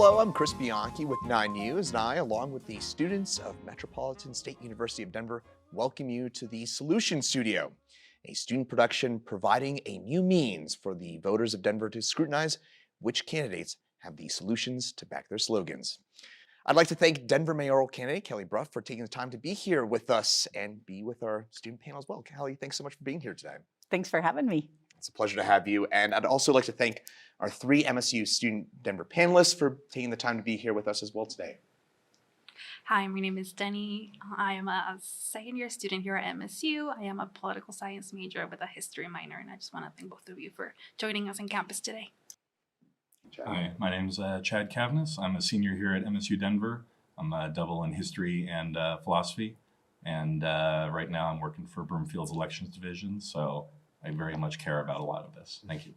Hello, I'm Chris Bianchi with 9 News, and I, along with the students of Metropolitan State University of Denver, welcome you to the Solution Studio, a student production providing a new means for the voters of Denver to scrutinize which candidates have the solutions to back their slogans. I'd like to thank Denver mayoral candidate Kelly Brough for taking the time to be here with us and be with our student panel as well. Kelly, thanks so much for being here today. Thanks for having me. It's a pleasure to have you. And I'd also like to thank our 3 MSU Student Denver panelists for taking the time to be here with us as well today. Hi, my name is Denny. I am a second-year student here at MSU. I am a political science major with a history minor, and I just want to thank both of you for joining us on campus today. Hi, my name is Chad Cavness. I'm a senior here at MSU Denver. I'm a double in history and philosophy, and right now I'm working for Broomfield's elections division, so I very much care about a lot of this. Thank you.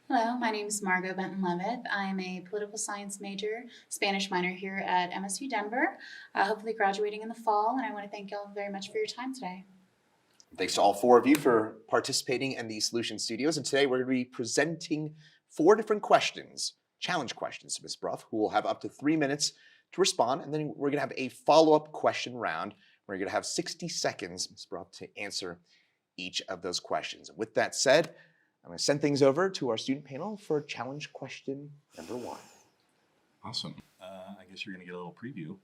Hello, my name is Margot Benton-Levitt. I am a political science major, Spanish minor here at MSU Denver, hopefully graduating in the fall, and I want to thank you all very much for your time today. Thanks to all 4 of you for participating in the Solution Studios. And today we're going to be presenting 4 different questions, challenge questions to Ms. Brough, who will have up to 3 minutes to respond. And then we're going to have a follow-up question round where you're going to have 60 seconds, Ms. Brough, to answer each of those questions. And with that said, I'm going to send things over to our student panel for challenge question number 1. Awesome. I guess you're going to get a little preview.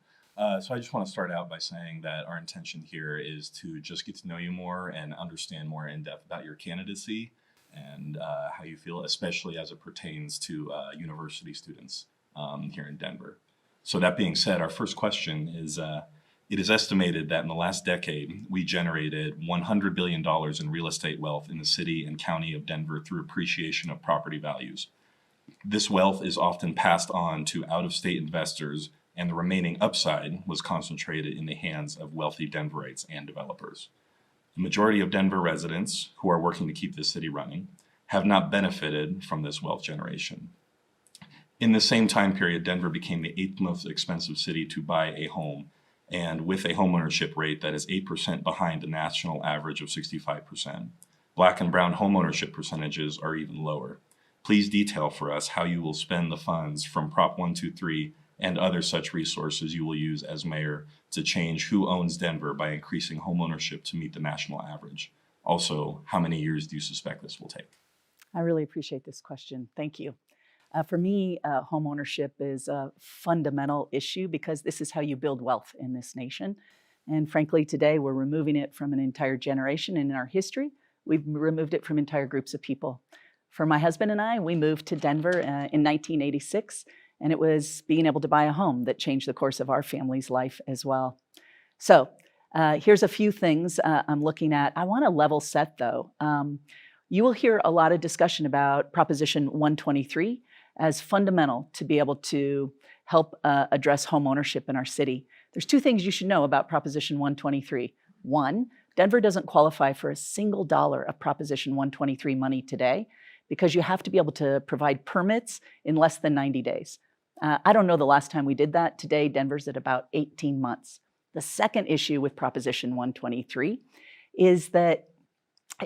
So I just want to start out by saying that our intention here is to just get to know you more and understand more in depth about your candidacy and how you feel, especially as it pertains to university students here in Denver. So that being said, our first question is, it is estimated that in the last decade, we generated $100 billion in real estate wealth in the city and county of Denver through appreciation of property values. This wealth is often passed on to out-of-state investors, and the remaining upside was concentrated in the hands of wealthy Denverites and developers. The majority of Denver residents who are working to keep the city running have not benefited from this wealth generation. In the same time period, Denver became the 8th most expensive city to buy a home, and with a homeownership rate that is 8% behind the national average of 65%. Black and brown homeownership percentages are even lower. Please detail for us how you will spend the funds from Prop 123 and other such resources you will use as mayor to change who owns Denver by increasing homeownership to meet the national average. Also, how many years do you suspect this will take? I really appreciate this question. Thank you. For me, home ownership is a fundamental issue because this is how you build wealth in this nation. And frankly, today we're removing it from an entire generation. And in our history, we've removed it from entire groups of people. For my husband and I, we moved to Denver in 1986, and it was being able to buy a home that changed the course of our family's life as well. So here's a few things I'm looking at. I want to level set, though. You will hear a lot of discussion about Proposition 123 as fundamental to be able to help address home ownership in our city. There's 2 things you should know about Proposition 123. 1, Denver doesn't qualify for a single dollar of Proposition 123 money today because you have to be able to provide permits in less than 90 days. I don't know the last time we did that. Today, Denver's at about 18 months. The second issue with Proposition 123 is that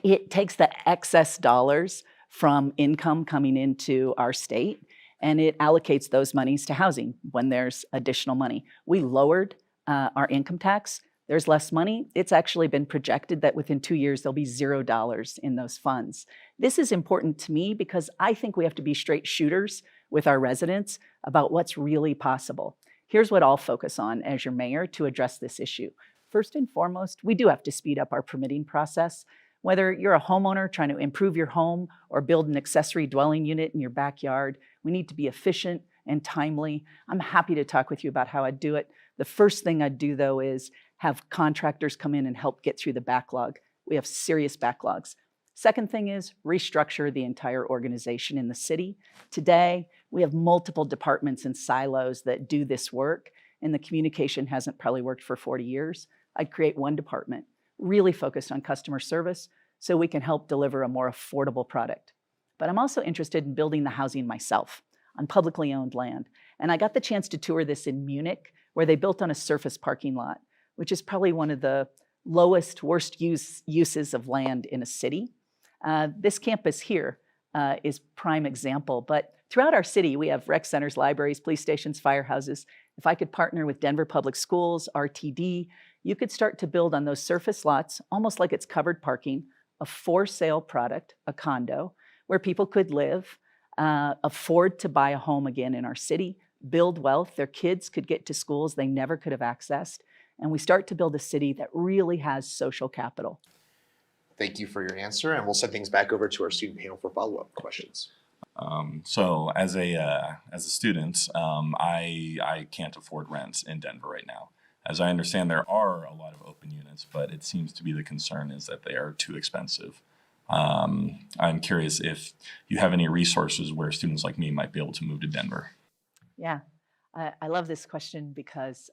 it takes the excess dollars from income coming into our state, and it allocates those monies to housing when there's additional money. We lowered our income tax. There's less money. It's actually been projected that within 2 years, there'll be $0 in those funds. This is important to me because I think we have to be straight shooters with our residents about what's really possible. Here's what I'll focus on as your mayor to address this issue. First and foremost, we do have to speed up our permitting process. Whether you're a homeowner trying to improve your home or build an accessory dwelling unit in your backyard, we need to be efficient and timely. I'm happy to talk with you about how I'd do it. The first thing I'd do, though, is have contractors come in and help get through the backlog. We have serious backlogs. Second thing is restructure the entire organization in the city. Today, we have multiple departments and silos that do this work, and the communication hasn't probably worked for 40 years. I'd create one department, really focused on customer service so we can help deliver a more affordable product. But I'm also interested in building the housing myself on publicly owned land. And I got the chance to tour this in Munich, where they built on a surface parking lot, which is probably one of the worst uses of land in a city. This campus here is prime example. But throughout our city, we have rec centers, libraries, police stations, firehouses. If I could partner with Denver Public Schools, RTD, you could start to build on those surface lots, almost like it's covered parking, a for sale product, a condo, where people could live, afford to buy a home again in our city, build wealth. Their kids could get to schools they never could have accessed. And we start to build a city that really has social capital. Thank you for your answer, and we'll send things back over to our student panel for follow-up questions. So as a student, I can't afford rent in Denver right now. As I understand, there are a lot of open units, but it seems to be the concern is that they are too expensive. I'm curious if you have any resources where students like me might be able to move to Denver. Yeah, I love this question because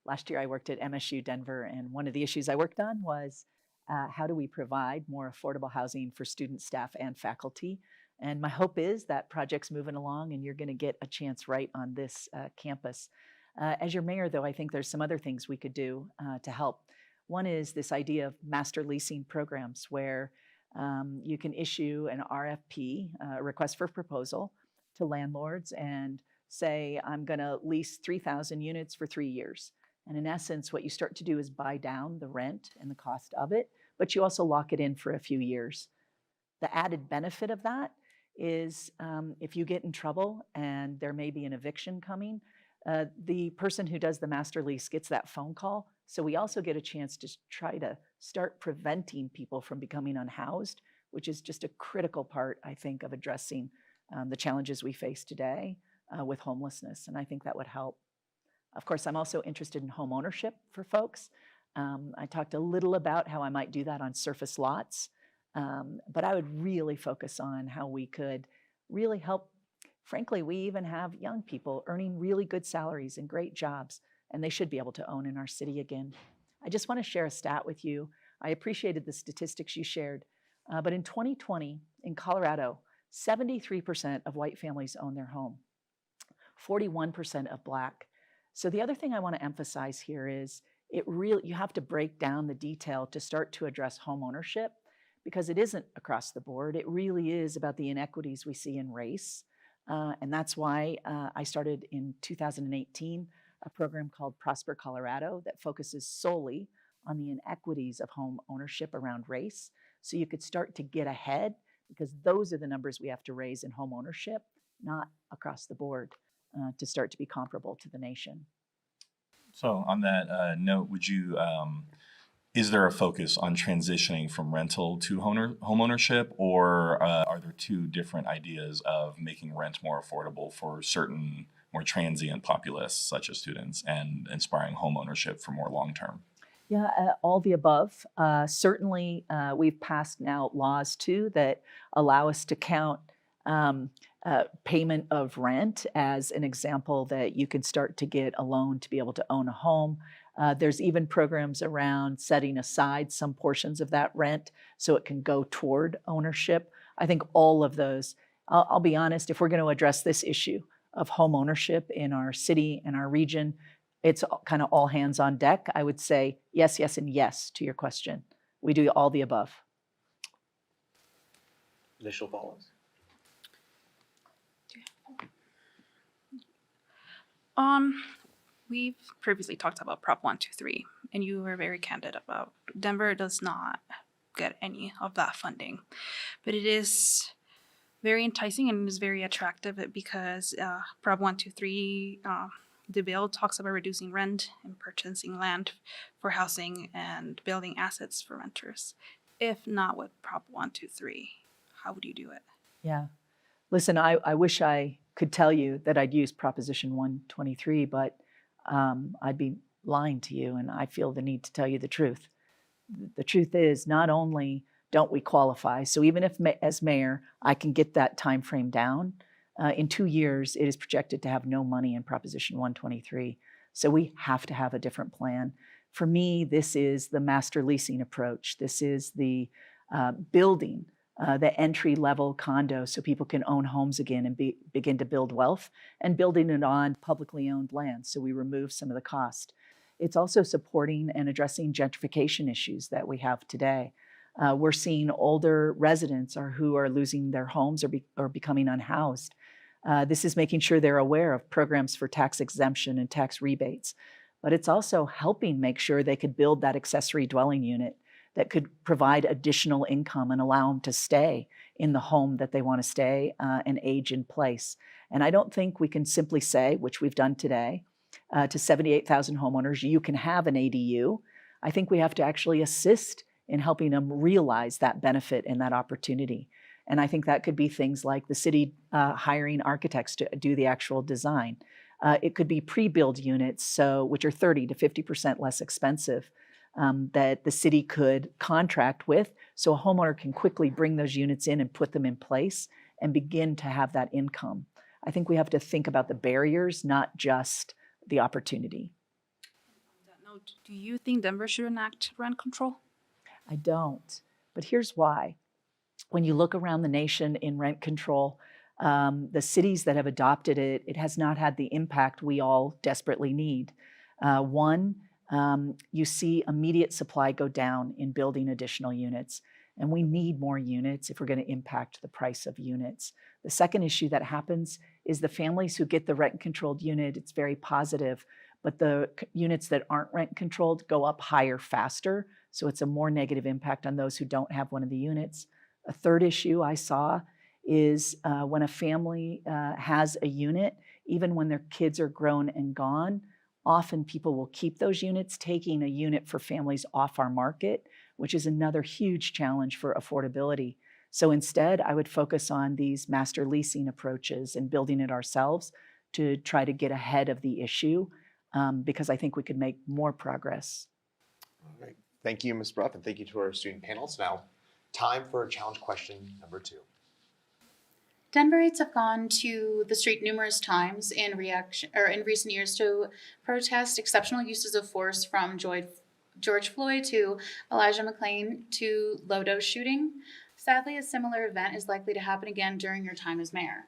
last year I worked at MSU Denver, and one of the issues I worked on was how do we provide more affordable housing for students, staff, and faculty? And my hope is that project's moving along and you're going to get a chance right on this campus. As your mayor, though, I think there's some other things we could do to help. One is this idea of master leasing programs where you can issue an RFP, a request for proposal, to landlords and say, I'm going to lease 3,000 units for 3 years. And in essence, what you start to do is buy down the rent and the cost of it, but you also lock it in for a few years. The added benefit of that is if you get in trouble and there may be an eviction coming, the person who does the master lease gets that phone call. So we also get a chance to try to start preventing people from becoming unhoused, which is just a critical part, I think, of addressing the challenges we face today with homelessness. And I think that would help. Of course, I'm also interested in home ownership for folks. I talked a little about how I might do that on surface lots, but I would really focus on how we could really help. Frankly, we even have young people earning really good salaries and great jobs, and they should be able to own in our city again. I just want to share a stat with you. I appreciated the statistics you shared, but in 2020, in Colorado, 73% of white families own their home, 41% of Black. So the other thing I want to emphasize here is you have to break down the detail to start to address home ownership, because it isn't across the board. It really is about the inequities we see in race. And that's why I started in 2018 a program called Prosper Colorado that focuses solely on the inequities of home ownership around race. So you could start to get ahead, because those are the numbers we have to raise in home ownership, not across the board, to start to be comparable to the nation. So on that note, is there a focus on transitioning from rental to home ownership, or are there two different ideas of making rent more affordable for certain more transient populace, such as students, and inspiring home ownership for more long term? Yeah, all the above. Certainly, we've passed now laws too that allow us to count payment of rent as an example that you can start to get a loan to be able to own a home. There's even programs around setting aside some portions of that rent so it can go toward ownership. I think all of those, I'll be honest, if we're going to address this issue of home ownership in our city and our region, it's kind of all hands on deck. I would say yes, yes, and yes to your question. We do all the above. Initial follow-ups? We've previously talked about Prop 123, and you were very candid about Denver does not get any of that funding, but it is very enticing and it is very attractive because Prop 123, the bill talks about reducing rent and purchasing land for housing and building assets for renters. If not with Prop 123, how would you do it? Yeah. Listen, I wish I could tell you that I'd use Proposition 123, but I'd be lying to you, and I feel the need to tell you the truth. The truth is, not only don't we qualify, so even if as mayor I can get that time frame down, in 2 years it is projected to have no money in Proposition 123. So we have to have a different plan. For me, this is the master leasing approach. This is the building the entry-level condo so people can own homes again and begin to build wealth, and building it on publicly owned land so we remove some of the cost. It's also supporting and addressing gentrification issues that we have today. We're seeing older residents who are losing their homes or becoming unhoused. This is making sure they're aware of programs for tax exemption and tax rebates, but it's also helping make sure they could build that accessory dwelling unit that could provide additional income and allow them to stay in the home that they want to stay and age in place. And I don't think we can simply say, which we've done today, to 78,000 homeowners, you can have an ADU. I think we have to actually assist in helping them realize that benefit and that opportunity. And I think that could be things like the city hiring architects to do the actual design. It could be pre-build units, which are 30 to 50% less expensive, that the city could contract with, so a homeowner can quickly bring those units in and put them in place and begin to have that income. I think we have to think about the barriers, not just the opportunity. On that note, do you think Denver should enact rent control? I don't, but here's why. When you look around the nation in rent control, the cities that have adopted it, it has not had the impact we all desperately need. One, you see immediate supply go down in building additional units, and we need more units if we're going to impact the price of units. The second issue that happens is the families who get the rent-controlled unit, it's very positive, but the units that aren't rent-controlled go up higher faster, so it's a more negative impact on those who don't have one of the units. A third issue I saw is when a family has a unit, even when their kids are grown and gone, often people will keep those units, taking a unit for families off our market, which is another huge challenge for affordability. So instead, I would focus on these master leasing approaches and building it ourselves to try to get ahead of the issue, because I think we could make more progress. All right. Thank you, Ms. Brough, and thank you to our student panels. Now, time for challenge question number 2. Denverites have gone to the street numerous times in recent years to protest exceptional uses of force, from George Floyd to Elijah McClain to low-dose shooting. Sadly, a similar event is likely to happen again during your time as mayor.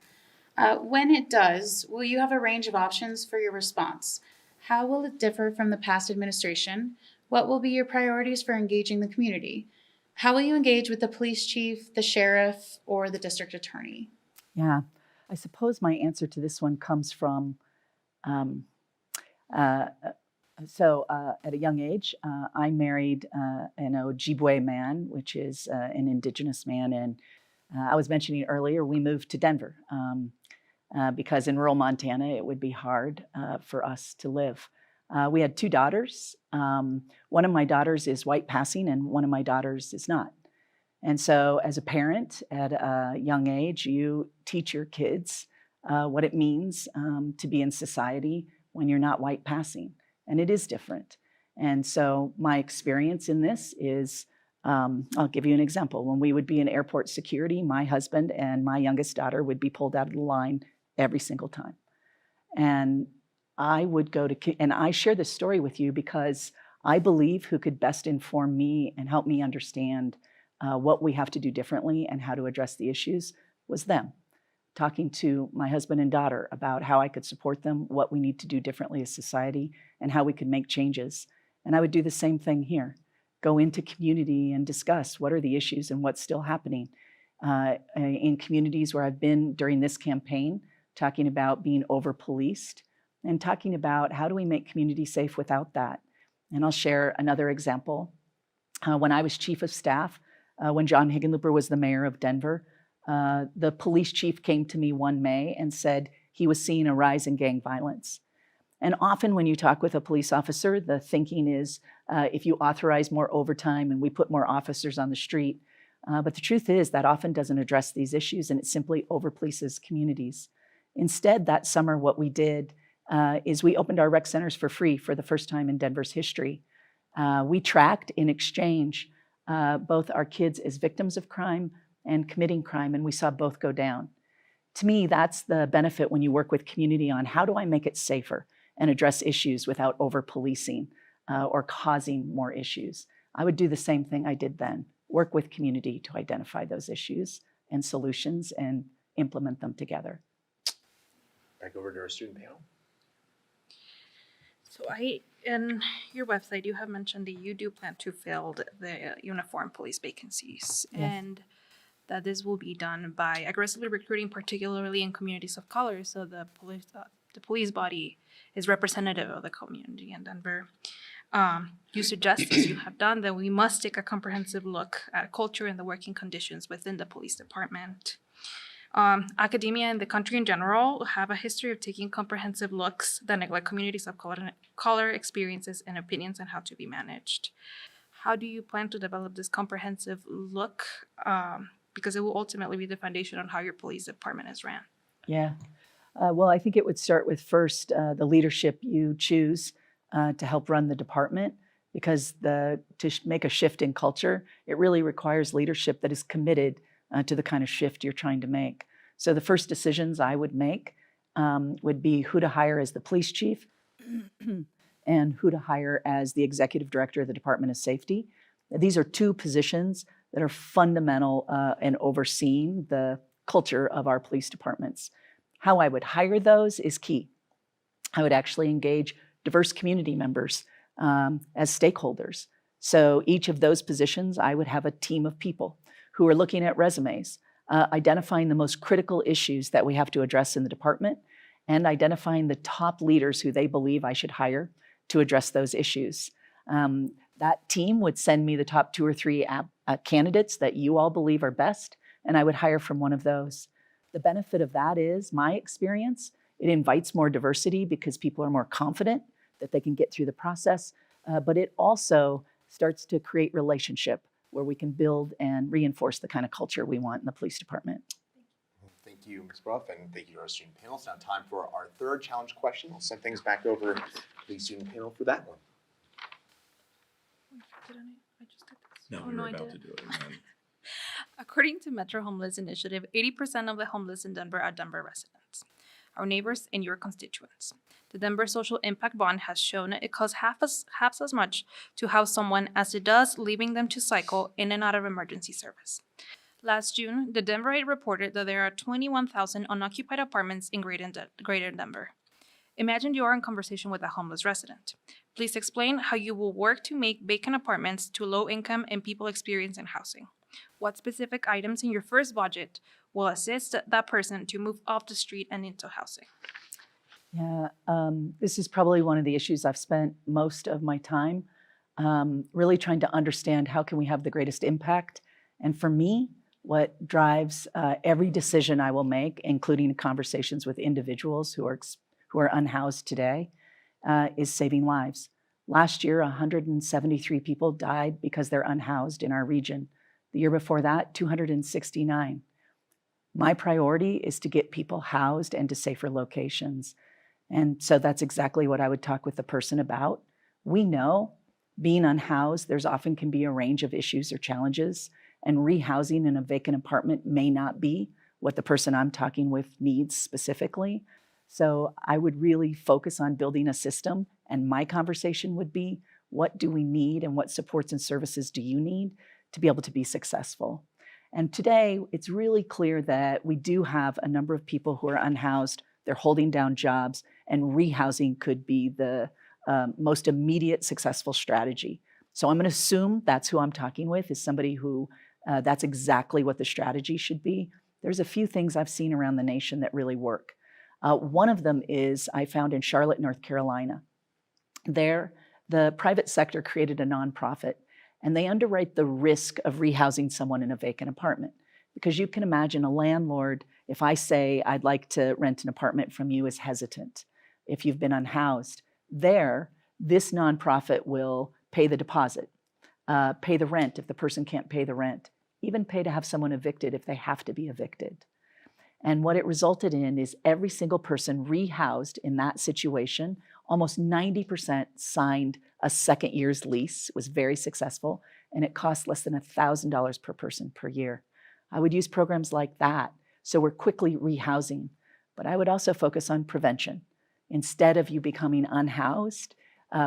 When it does, will you have a range of options for your response? How will it differ from the past administration? What will be your priorities for engaging the community? How will you engage with the police chief, the sheriff, or the district attorney? Yeah, I suppose my answer to this one comes from, at a young age, I married an Ojibwe man, which is an indigenous man. And I was mentioning earlier, we moved to Denver because in rural Montana, it would be hard for us to live. We had 2 daughters. One of my daughters is white passing and one of my daughters is not. And so as a parent at a young age, you teach your kids what it means to be in society when you're not white passing. And it is different. And so my experience in this is, I'll give you an example. When we would be in airport security, my husband and my youngest daughter would be pulled out of the line every single time. And I would go to, and I share this story with you because I believe who could best inform me and help me understand what we have to do differently and how to address the issues was them. Talking to my husband and daughter about how I could support them, what we need to do differently as society, and how we could make changes. And I would do the same thing here. Go into community and discuss what are the issues and what's still happening. In communities where I've been during this campaign, talking about being over-policed and talking about how do we make community safe without that. And I'll share another example. When I was chief of staff, when John Hickenlooper was the mayor of Denver, the police chief came to me one May and said he was seeing a rise in gang violence. And often when you talk with a police officer, the thinking is if you authorize more overtime and we put more officers on the street. But the truth is that often doesn't address these issues and it simply over-polices communities. Instead, that summer, what we did is we opened our rec centers for free for the first time in Denver's history. We tracked in exchange both our kids as victims of crime and committing crime, and we saw both go down. To me, that's the benefit when you work with community on how do I make it safer and address issues without over-policing or causing more issues. I would do the same thing I did then, work with community to identify those issues and solutions and implement them together. Back over to our student panel. So in your website, you have mentioned that you do plan to fill the uniform police vacancies, Yes. and that this will be done by aggressively recruiting, particularly in communities of color. So the police body is representative of the community in Denver. You suggest, as you have done, that we must take a comprehensive look at culture and the working conditions within the police department. Academia and the country in general have a history of taking comprehensive looks that neglect communities of color experiences and opinions on how to be managed. How do you plan to develop this comprehensive look? Because it will ultimately be the foundation on how your police department is ran. Yeah. Well, I think it would start with first the leadership you choose to help run the department, because make a shift in culture, it really requires leadership that is committed to the kind of shift you're trying to make. So the first decisions I would make would be who to hire as the police chief and who to hire as the executive director of the Department of Safety. These are two positions that are fundamental in overseeing the culture of our police departments. How I would hire those is key. I would actually engage diverse community members as stakeholders. So each of those positions, I would have a team of people who are looking at resumes, identifying the most critical issues that we have to address in the department, and identifying the top leaders who they believe I should hire to address those issues. That team would send me the top 2 or 3 candidates that you all believe are best, and I would hire from one of those. The benefit of that is, my experience, it invites more diversity because people are more confident that they can get through the process, but it also starts to create relationship where we can build and reinforce the kind of culture we want in the police department. Thank you, Ms. Brough, and thank you to our student panel. It's now time for our third challenge question. I'll send things back over to the student panel for that one. I just did this. No, we were about to do it. And then According to Metro Homeless Initiative, 80% of the homeless in Denver are Denver residents, our neighbors and your constituents. The Denver Social Impact Bond has shown it costs half as much to house someone as it does leaving them to cycle in and out of emergency service. Last June, the Denverite reported that there are 21,000 unoccupied apartments in Greater Denver. Imagine you are in conversation with a homeless resident. Please explain how you will work to make vacant apartments to low-income and people experiencing housing. What specific items in your first budget will assist that person to move off the street and into housing? Yeah, this is probably one of the issues I've spent most of my time really trying to understand how can we have the greatest impact. And for me, what drives every decision I will make, including conversations with individuals who are unhoused today, is saving lives. Last year, 173 people died because they're unhoused in our region. The year before that, 269. My priority is to get people housed and to safer locations. And so that's exactly what I would talk with the person about. We know being unhoused, there's often can be a range of issues or challenges, and rehousing in a vacant apartment may not be what the person I'm talking with needs specifically. So I would really focus on building a system, and my conversation would be, what do we need and what supports and services do you need to be able to be successful? And today, it's really clear that we do have a number of people who are unhoused, they're holding down jobs, and rehousing could be the most immediate successful strategy. So I'm going to assume that's who I'm talking with, is somebody who that's exactly what the strategy should be. There's a few things I've seen around the nation that really work. One of them is I found in Charlotte, North Carolina. There, the private sector created a nonprofit, and they underwrite the risk of rehousing someone in a vacant apartment. Because you can imagine a landlord, if I say I'd like to rent an apartment from you, is hesitant. If you've been unhoused, this nonprofit will pay the deposit, pay the rent if the person can't pay the rent, even pay to have someone evicted if they have to be evicted. And what it resulted in is every single person rehoused in that situation, almost 90% signed a second year's lease. It was very successful, and it cost less than $1,000 per person per year. I would use programs like that, so we're quickly rehousing. But I would also focus on prevention. Instead of you becoming unhoused,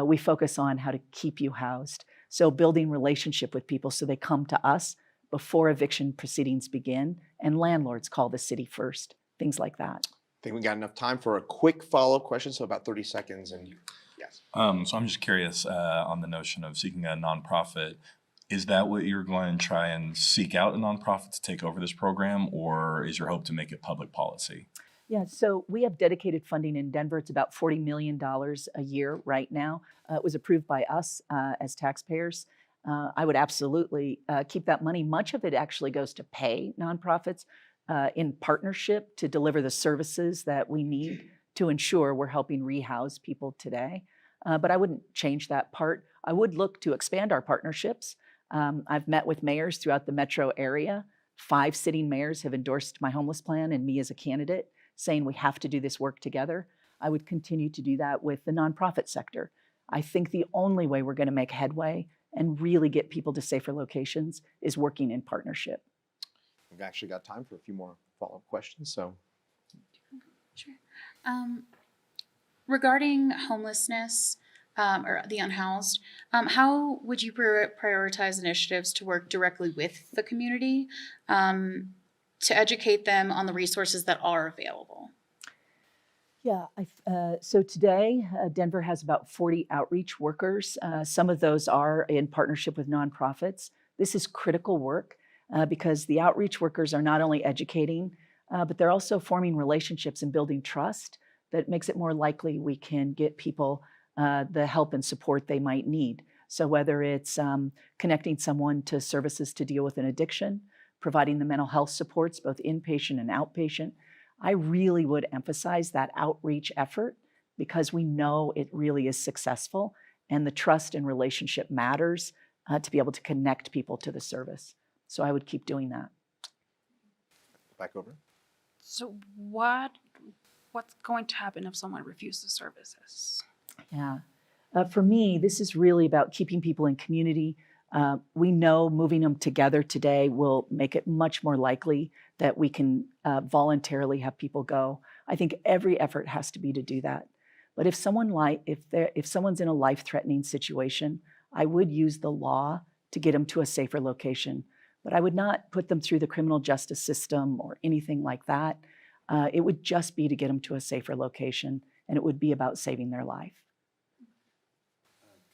we focus on how to keep you housed. So building relationship with people so they come to us before eviction proceedings begin, and landlords call the city first, things like that. I think we got enough time for a quick follow-up question, so about 30 seconds. And yes. Yes. So I'm just curious on the notion of seeking a nonprofit. Is that what you're going to try and seek out a nonprofit to take over this program, or is your hope to make it public policy? Yeah, so we have dedicated funding in Denver. It's about $40 million a year right now. It was approved by us as taxpayers. I would absolutely keep that money. Much of it actually goes to pay nonprofits in partnership to deliver the services that we need to ensure we're helping rehouse people today. But I wouldn't change that part. I would look to expand our partnerships. I've met with mayors throughout the metro area. 5 sitting mayors have endorsed my homeless plan and me as a candidate, saying we have to do this work together. I would continue to do that with the nonprofit sector. I think the only way we're going to make headway and really get people to safer locations is working in partnership. We've actually got time for a few more follow-up questions. So, Sure. Regarding homelessness or the unhoused, how would you prioritize initiatives to work directly with the community to educate them on the resources that are available? Yeah, so today Denver has about 40 outreach workers. Some of those are in partnership with nonprofits. This is critical work because the outreach workers are not only educating, but they're also forming relationships and building trust that makes it more likely we can get people the help and support they might need. So whether it's connecting someone to services to deal with an addiction, providing the mental health supports, both inpatient and outpatient, I really would emphasize that outreach effort because we know it really is successful and the trust and relationship matters to be able to connect people to the service. So I would keep doing that. back over. So what's going to happen if someone refuses services? Yeah. For me, this is really about keeping people in community. We know moving them together today will make it much more likely that we can voluntarily have people go. I think every effort has to be to do that. But if someone's in a life-threatening situation, I would use the law to get them to a safer location. But I would not put them through the criminal justice system or anything like that. It would just be to get them to a safer location, and it would be about saving their life.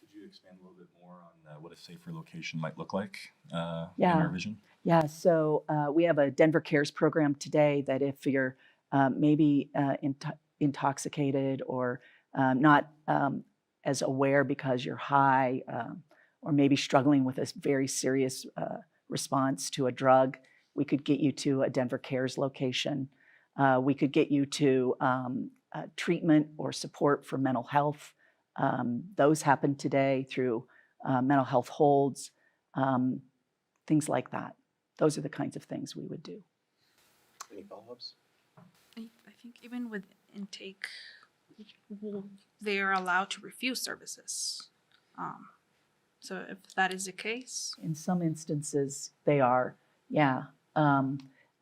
Could you expand a little bit more on what a safer location might look like in Yeah. your vision? Yeah, so we have a Denver Cares program today that if you're maybe intoxicated or not as aware because you're high or maybe struggling with a very serious response to a drug, we could get you to a Denver Cares location. We could get you to treatment or support for mental health. Those happen today through mental health holds, things like that. Those are the kinds of things we would do. Any follow-ups? I think even with intake, they are allowed to refuse services. So if that is the case, In some instances, they are, yeah.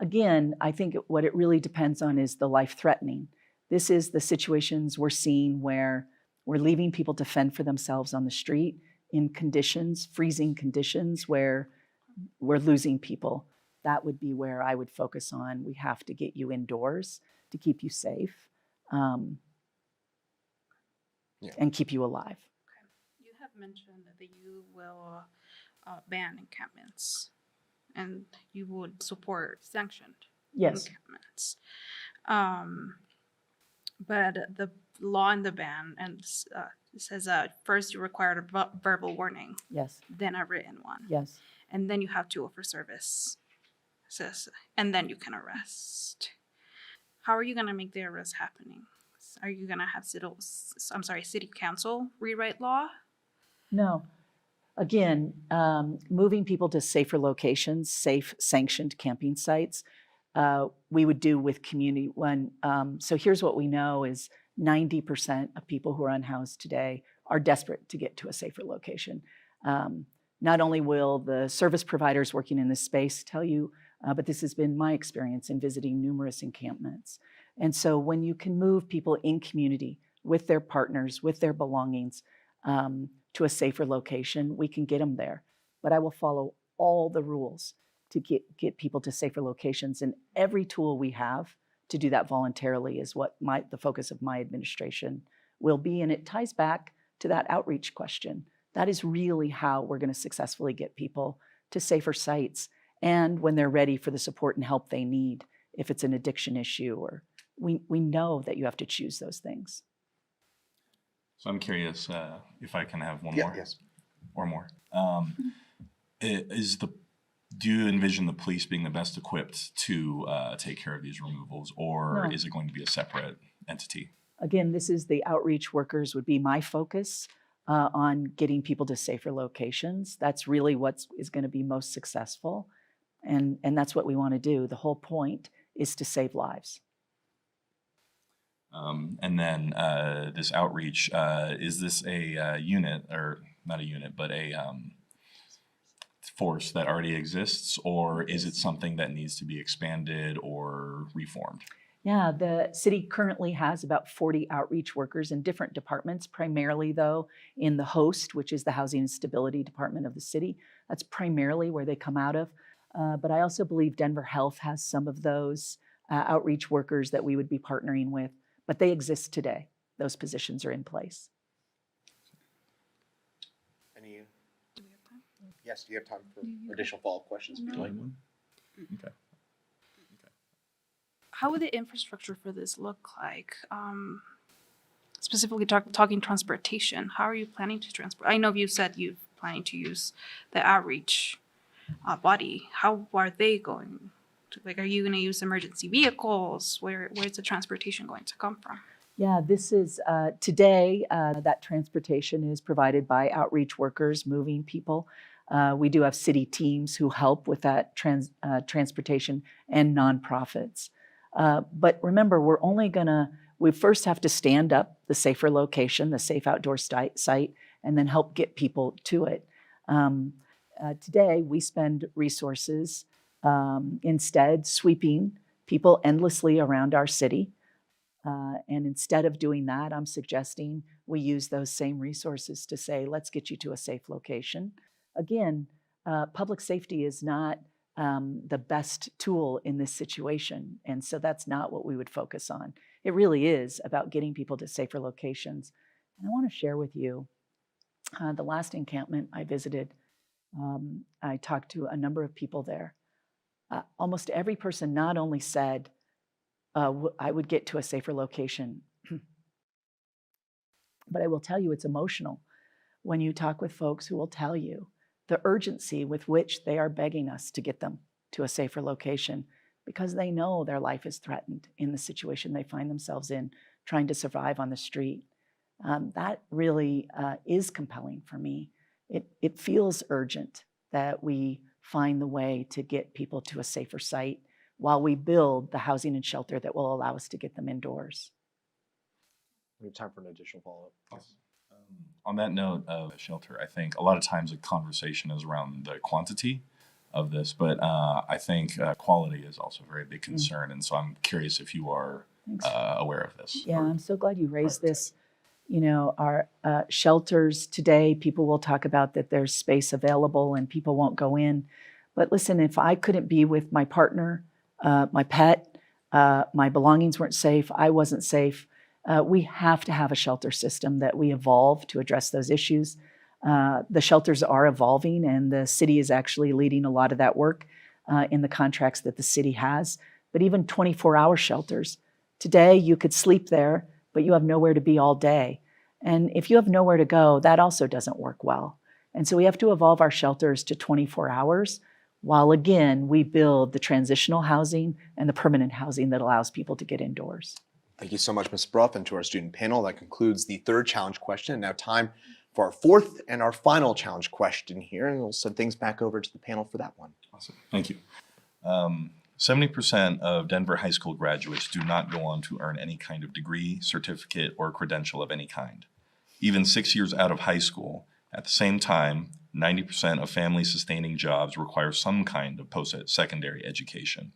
Again, I think what it really depends on is the life-threatening. This is the situations we're seeing where we're leaving people to fend for themselves on the street in conditions, freezing conditions, where we're losing people. That would be where I would focus on. We have to get you indoors to keep you safe and keep you alive. you have mentioned that you will ban encampments and you would support sanctioned Yes. encampments. But the law in the ban and says first you require a verbal warning, Yes. then a written one, Yes. and then you have to offer service, and then you can arrest. How are you going to make the arrest happening? Are you going to have city council rewrite law? No. Again, moving people to safer locations, safe sanctioned camping sites, we would do with community one. So here's what we know is 90% of people who are unhoused today are desperate to get to a safer location. Not only will the service providers working in this space tell you, but this has been my experience in visiting numerous encampments. And so when you can move people in community with their partners, with their belongings, to a safer location, we can get them there. But I will follow all the rules to get people to safer locations. And every tool we have to do that voluntarily is what the focus of my administration will be. And it ties back to that outreach question. That is really how we're going to successfully get people to safer sites, and when they're ready for the support and help they need, if it's an addiction issue, or we know that you have to choose those things. So I'm curious if I can have one Yeah, more. yes. Or more. Do you envision the police being the best equipped to take care of these removals, or No. is it going to be a separate entity? Again, this is the outreach workers would be my focus on getting people to safer locations. That's really what is going to be most successful. And that's what we want to do. The whole point is to save lives. And then this outreach, is this a unit, or not a unit, but a force that already exists, or is it something that needs to be expanded or reformed? Yeah, the city currently has about 40 outreach workers in different departments, primarily though in the host, which is the Housing and Stability Department of the city. That's primarily where they come out of. But I also believe Denver Health has some of those outreach workers that we would be partnering with, but they exist today. Those positions are in place. Any? Do we have time? Yes, do you have time for additional follow-up questions? Would you like one? Okay. How would the infrastructure for this look like? Specifically talking transportation, how are you planning to transport? I know you said you're planning to use the outreach body. How are they going to, like, are you going to use emergency vehicles? Where's the transportation going to come from? Yeah, this is today, that transportation is provided by outreach workers moving people. We do have city teams who help with that transportation, and nonprofits. But remember, we first have to stand up the safer location, the safe outdoor site, and then help get people to it. Today, we spend resources instead sweeping people endlessly around our city. And instead of doing that, I'm suggesting we use those same resources to say, let's get you to a safe location. Again, public safety is not the best tool in this situation. And so that's not what we would focus on. It really is about getting people to safer locations. And I want to share with you the last encampment I visited. I talked to a number of people there. Almost every person not only said, I would get to a safer location, but I will tell you it's emotional when you talk with folks who will tell you the urgency with which they are begging us to get them to a safer location because they know their life is threatened in the situation they find themselves in, trying to survive on the street. That really is compelling for me. It feels urgent that we find the way to get people to a safer site while we build the housing and shelter that will allow us to get them indoors. We have time for an additional follow-up. Awesome. On that note of shelter, I think a lot of times the conversation is around the quantity of this, but I think quality is also a very big concern. And so I'm curious if you are aware of this. Yeah, I'm so glad you raised this. You know, our shelters today, people will talk about that there's space available and people won't go in. But listen, if I couldn't be with my partner, my pet, my belongings weren't safe, I wasn't safe, we have to have a shelter system that we evolve to address those issues. The shelters are evolving, and the city is actually leading a lot of that work in the contracts that the city has. But even 24-hour shelters, today you could sleep there, but you have nowhere to be all day. And if you have nowhere to go, that also doesn't work well. And so we have to evolve our shelters to 24 hours, while again, we build the transitional housing and the permanent housing that allows people to get indoors. Thank you so much, Ms. Brough, and to our student panel. That concludes the third challenge question. And now time for our fourth and our final challenge question here. And we'll send things back over to the panel for that one. Awesome. Thank you. 70% of Denver high school graduates do not go on to earn any kind of degree, certificate, or credential of any kind. Even 6 years out of high school, at the same time, 90% of family-sustaining jobs require some kind of post-secondary education.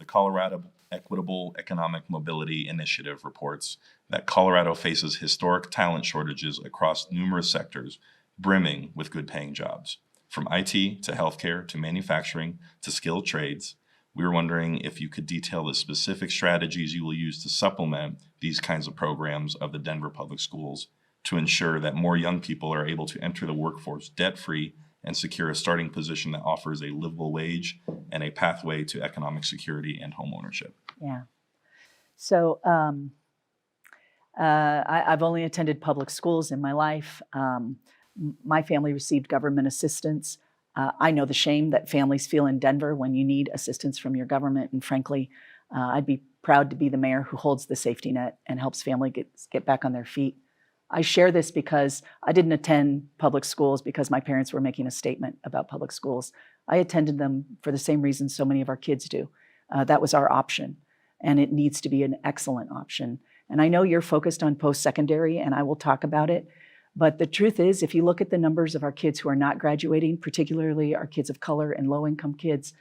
The Colorado Equitable Economic Mobility Initiative reports that Colorado faces historic talent shortages across numerous sectors, brimming with good-paying jobs. From IT to healthcare to manufacturing to skilled trades, we were wondering if you could detail the specific strategies you will use to supplement these kinds of programs of the Denver Public Schools to ensure that more young people are able to enter the workforce debt-free and secure a starting position that offers a livable wage and a pathway to economic security and home ownership. Yeah. So I've only attended public schools in my life. My family received government assistance. I know the shame that families feel in Denver when you need assistance from your government. And frankly, I'd be proud to be the mayor who holds the safety net and helps families get back on their feet. I share this because I didn't attend public schools because my parents were making a statement about public schools. I attended them for the same reason so many of our kids do. That was our option, and it needs to be an excellent option. And I know you're focused on post-secondary, and I will talk about it. But the truth is, if you look at the numbers of our kids who are not graduating, particularly our kids of color and low-income kids,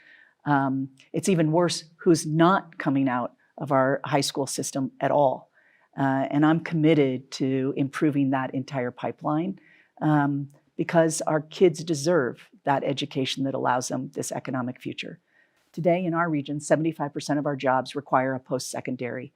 it's even worse who's not coming out of our high school system at all. And I'm committed to improving that entire pipeline because our kids deserve that education that allows them this economic future. Today in our region, 75% of our jobs require a post-secondary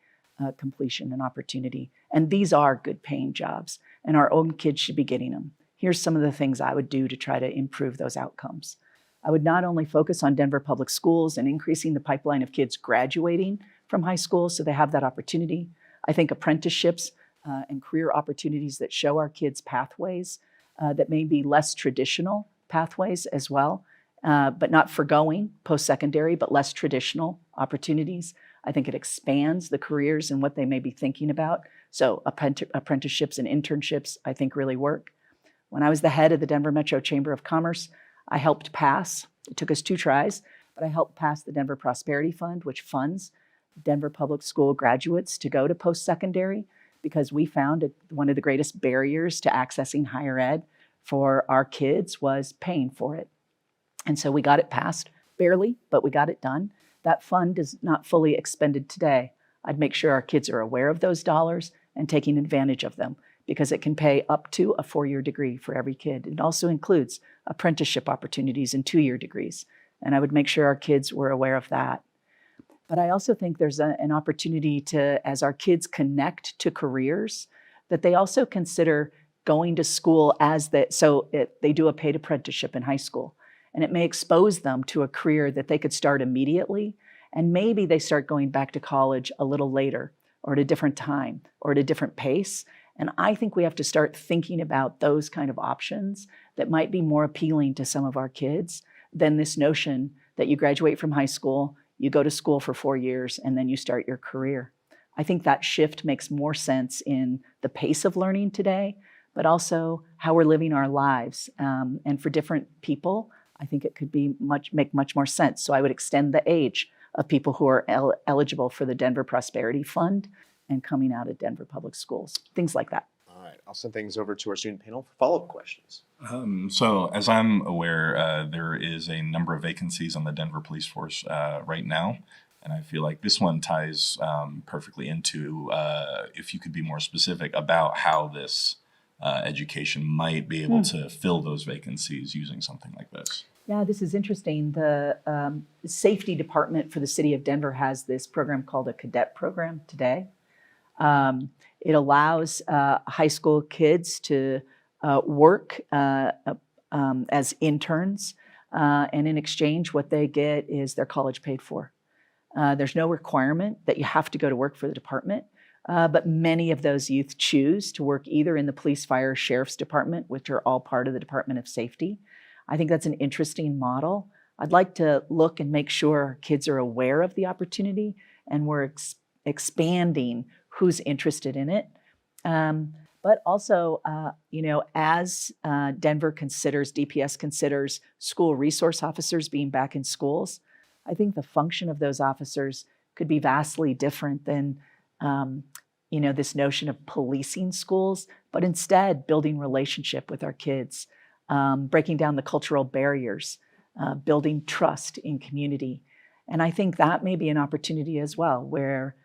completion and opportunity. And these are good paying jobs, and our own kids should be getting them. Here's some of the things I would do to try to improve those outcomes. I would not only focus on Denver public schools and increasing the pipeline of kids graduating from high school so they have that opportunity. I think apprenticeships and career opportunities that show our kids pathways that may be less traditional pathways as well, but not forgoing post-secondary, but less traditional opportunities. I think it expands the careers and what they may be thinking about. So apprenticeships and internships, I think, really work. When I was the head of the Denver Metro Chamber of Commerce, I helped pass, it took us 2 tries, but I helped pass the Denver Prosperity Fund, which funds Denver public school graduates to go to post-secondary, because we found one of the greatest barriers to accessing higher ed for our kids was paying for it. And so we got it passed, barely, but we got it done. That fund is not fully expended today. I'd make sure our kids are aware of those dollars and taking advantage of them, because it can pay up to a 4-year degree for every kid. It also includes apprenticeship opportunities and 2-year degrees. And I would make sure our kids were aware of that. But I also think there's an opportunity to, as our kids connect to careers, that they also consider going to school they do a paid apprenticeship in high school. And it may expose them to a career that they could start immediately. And maybe they start going back to college a little later, or at a different time, or at a different pace. And I think we have to start thinking about those kind of options that might be more appealing to some of our kids than this notion that you graduate from high school, you go to school for 4 years, and then you start your career. I think that shift makes more sense in the pace of learning today, but also how we're living our lives. And for different people, I think it could make much more sense. So I would extend the age of people who are eligible for the Denver Prosperity Fund and coming out of Denver public schools, things like that. All right, I'll send things over to our student panel for follow-up questions. So as I'm aware, there is a number of vacancies on the Denver police force right now. And I feel like this one ties perfectly into if you could be more specific about how this education might be able to fill those vacancies using something like this. Yeah, this is interesting. The safety department for the city of Denver has this program called a cadet program today. It allows high school kids to work as interns, and in exchange, what they get is their college paid for. There's no requirement that you have to go to work for the department, but many of those youth choose to work either in the police, fire, sheriff's department, which are all part of the Department of Safety. I think that's an interesting model. I'd like to look and make sure our kids are aware of the opportunity and we're expanding who's interested in it. But also, as Denver considers, DPS considers school resource officers being back in schools, I think the function of those officers could be vastly different than, this notion of policing schools, but instead building relationship with our kids, breaking down the cultural barriers, building trust in community. And I think that may be an opportunity as well, where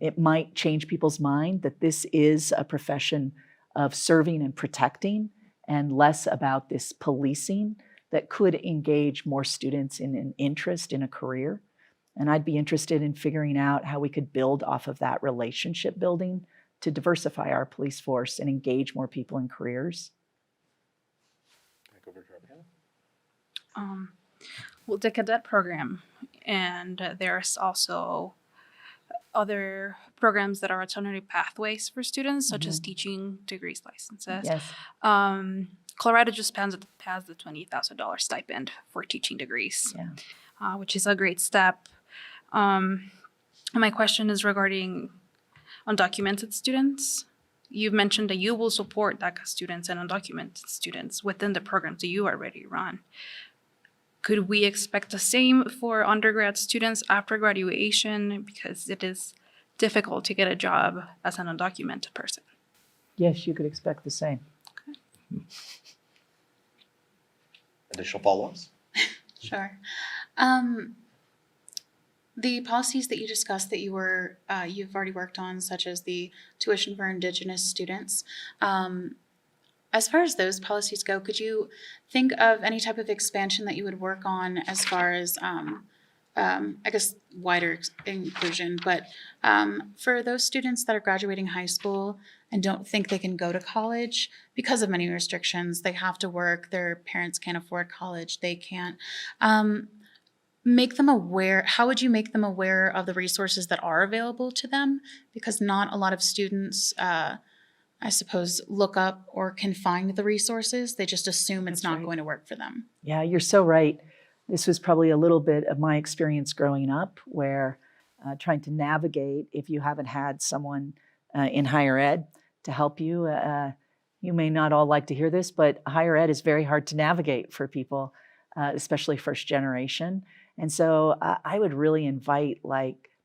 it might change people's mind that this is a profession of serving and protecting and less about this policing that could engage more students in an interest in a career. And I'd be interested in figuring out how we could build off of that relationship building to diversify our police force and engage more people in careers. Well, the cadet program, and there's also other programs that are alternative pathways for students, such as teaching degrees licenses. Yes. Colorado just passed the $20,000 stipend for teaching degrees, which is a great step. My question is regarding undocumented students. You've mentioned that you will support DACA students and undocumented students within the programs that you already run. Could we expect the same for undergrad students after graduation? Because it is difficult to get a job as an undocumented person. Yes, you could expect the same. Additional follow-ups? Sure. The policies that you discussed that you've already worked on, such as the tuition for Indigenous students, as far as those policies go, could you think of any type of expansion that you would work on as far as, I guess, wider inclusion, but for those students that are graduating high school and don't think they can go to college because of many restrictions, they have to work, their parents can't afford college, they can't, make them aware, how would you make them aware of the resources that are available to them? Because not a lot of students, I suppose, look up or can find the resources. They just assume it's not going to work for them. Yeah, you're so right. This was probably a little bit of my experience growing up, where trying to navigate, if you haven't had someone in higher ed to help you, you may not all like to hear this, but higher ed is very hard to navigate for people, especially first generation. And so I would really invite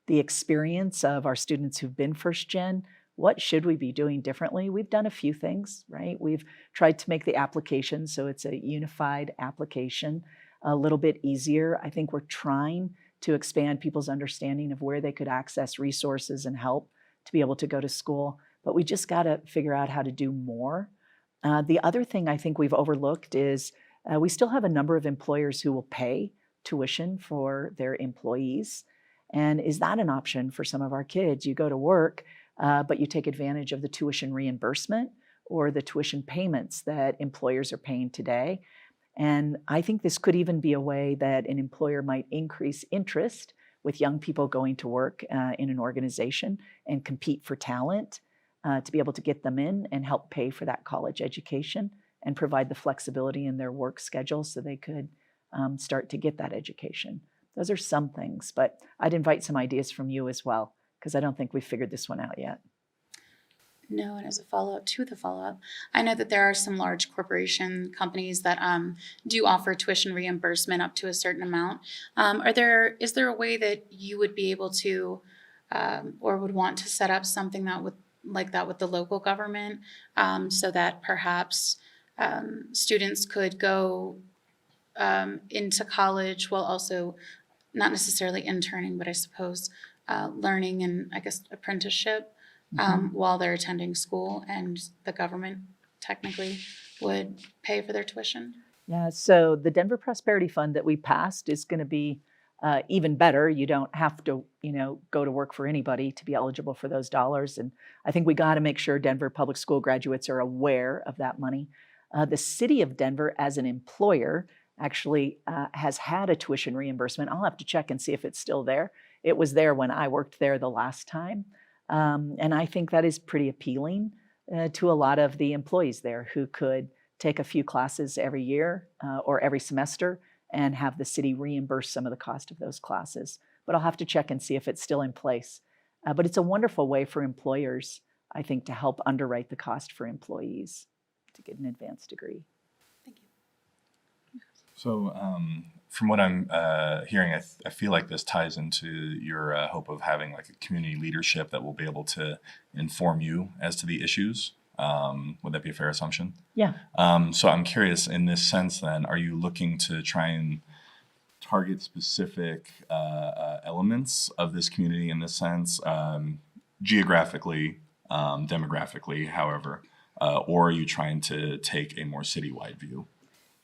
the experience of our students who've been first gen. What should we be doing differently? We've done a few things, right? We've tried to make the application so it's a unified application, a little bit easier. I think we're trying to expand people's understanding of where they could access resources and help to be able to go to school. But we just got to figure out how to do more. The other thing I think we've overlooked is we still have a number of employers who will pay tuition for their employees. And is that an option for some of our kids? You go to work, but you take advantage of the tuition reimbursement or the tuition payments that employers are paying today. And I think this could even be a way that an employer might increase interest with young people going to work in an organization and compete for talent to be able to get them in and help pay for that college education and provide the flexibility in their work schedule so they could start to get that education. Those are some things, but I'd invite some ideas from you as well, because I don't think we've figured this one out yet. No, and as a follow-up to the follow-up, I know that there are some large corporation companies that do offer tuition reimbursement up to a certain amount. Is there a way that you would be able to or would want to set up something like that with the local government so that perhaps students could go into college while also not necessarily interning, but I suppose learning and I guess apprenticeship while they're attending school, and the government technically would pay for their tuition? Yeah, so the Denver Prosperity Fund that we passed is going to be even better. You don't have to, go to work for anybody to be eligible for those dollars. And I think we got to make sure Denver public school graduates are aware of that money. The city of Denver, as an employer, actually has had a tuition reimbursement. I'll have to check and see if it's still there. It was there when I worked there the last time. And I think that is pretty appealing to a lot of the employees there who could take a few classes every year or every semester and have the city reimburse some of the cost of those classes. But I'll have to check and see if it's still in place. But it's a wonderful way for employers, I think, to help underwrite the cost for employees to get an advanced degree. Thank you. So from what I'm hearing, I feel like this ties into your hope of having like a community leadership that will be able to inform you as to the issues. Would that be a fair assumption? Yeah. So I'm curious, in this sense then, are you looking to try and target specific elements of this community in this sense, geographically, demographically, however, or are you trying to take a more citywide view?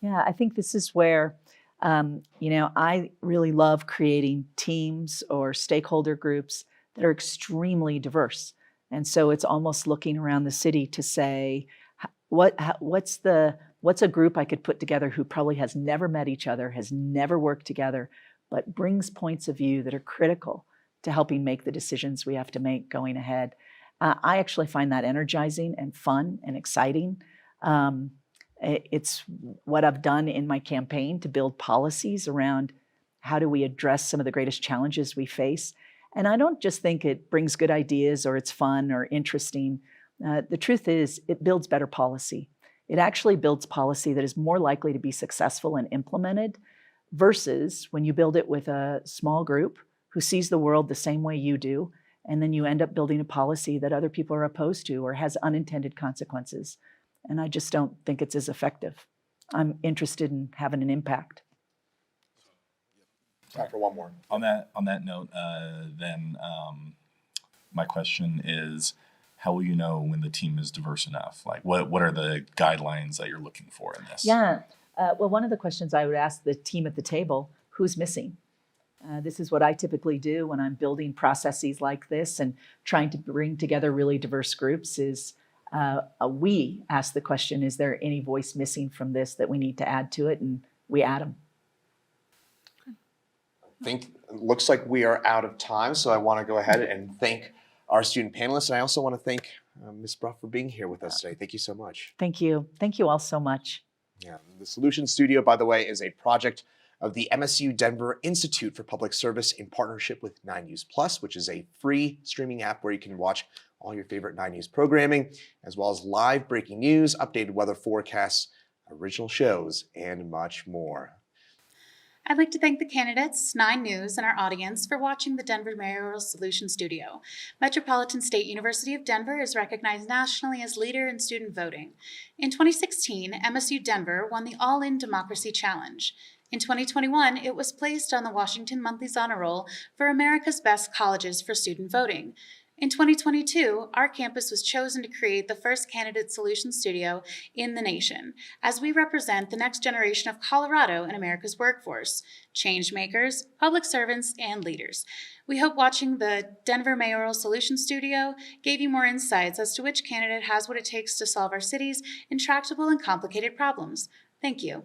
Yeah, I think this is where, I really love creating teams or stakeholder groups that are extremely diverse. And so it's almost looking around the city to say, what's a group I could put together who probably has never met each other, has never worked together, but brings points of view that are critical to helping make the decisions we have to make going ahead. I actually find that energizing and fun and exciting. It's what I've done in my campaign to build policies around how do we address some of the greatest challenges we face. And I don't just think it brings good ideas or it's fun or interesting. The truth is it builds better policy. It actually builds policy that is more likely to be successful and implemented versus when you build it with a small group who sees the world the same way you do, and then you end up building a policy that other people are opposed to or has unintended consequences. And I just don't think it's as effective. I'm interested in having an impact. Time for one more. On that note, my question is, how will you know when the team is diverse enough? Like, what are the guidelines that you're looking for in this? Yeah. Well, one of the questions I would ask the team at the table, who's missing? This is what I typically do when I'm building processes like this and trying to bring together really diverse groups is we ask the question, is there any voice missing from this that we need to add to it? And we add them. Looks like we are out of time, so I want to go ahead and thank our student panelists, and I also want to thank Ms. Brough for being here with us today. Thank you so much. Thank you. Thank you all so much. Yeah, the Solution Studio, by the way, is a project of the MSU Denver Institute for Public Service in partnership with 9 News Plus, which is a free streaming app where you can watch all your favorite 9 News programming, as well as live breaking news, updated weather forecasts, original shows, and much more. I'd like to thank the candidates, 9 News, and our audience for watching the Denver Mayoral Solution Studio. Metropolitan State University of Denver is recognized nationally as leader in student voting. In 2016, MSU Denver won the All-In Democracy Challenge. In 2021, it was placed on the Washington Monthly's honor roll for America's Best Colleges for Student Voting. In 2022, our campus was chosen to create the first candidate solution studio in the nation, as we represent the next generation of Colorado and America's workforce, change makers, public servants, and leaders. We hope watching the Denver Mayoral Solution Studio gave you more insights as to which candidate has what it takes to solve our city's intractable and complicated problems. Thank you.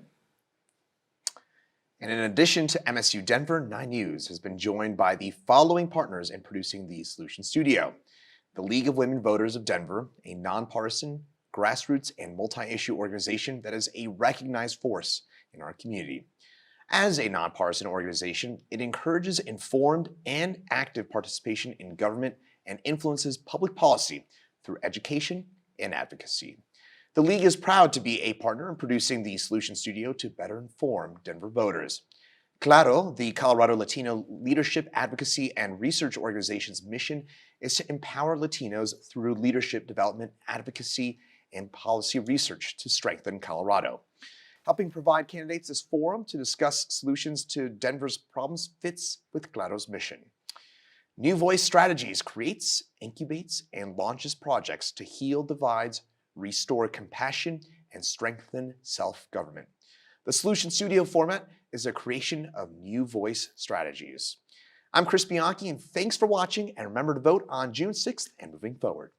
And in addition to MSU Denver, 9 News has been joined by the following partners in producing the Solution Studio: the League of Women Voters of Denver, a nonpartisan, grassroots, and multi-issue organization that is a recognized force in our community. As a nonpartisan organization, it encourages informed and active participation in government and influences public policy through education and advocacy. The League is proud to be a partner in producing the Solution Studio to better inform Denver voters. Claro, the Colorado Latino Leadership Advocacy and Research Organization's mission is to empower Latinos through leadership development, advocacy, and policy research to strengthen Colorado. Helping provide candidates this forum to discuss solutions to Denver's problems fits with Claro's mission. New Voice Strategies creates, incubates, and launches projects to heal divides, restore compassion, and strengthen self-government. The Solution Studio format is a creation of New Voice Strategies. I'm Chris Bianchi, and thanks for watching, and remember to vote on June 6th and moving forward.